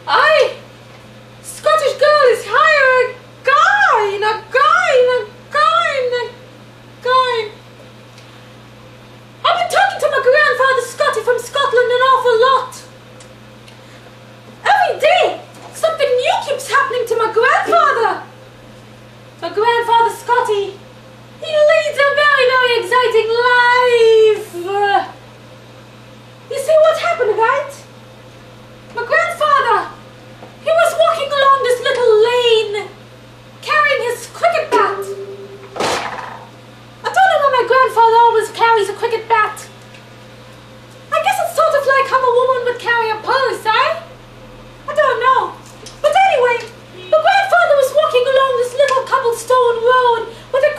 Aye, Scottish girl is hire a guy. I've been talking to my grandfather Scotty from Scotland an awful lot. Every day, something new keeps happening to my grandfather. My grandfather Scotty, he leads a very, very exciting life. You see what happened, right? My grandfather, he was walking along this little lane, carrying his cricket bat. I don't know why my grandfather always carries a cricket bat. I guess it's sort of like how a woman would carry a purse, eh? I don't know. But anyway, my grandfather was walking along this little cobblestone road with a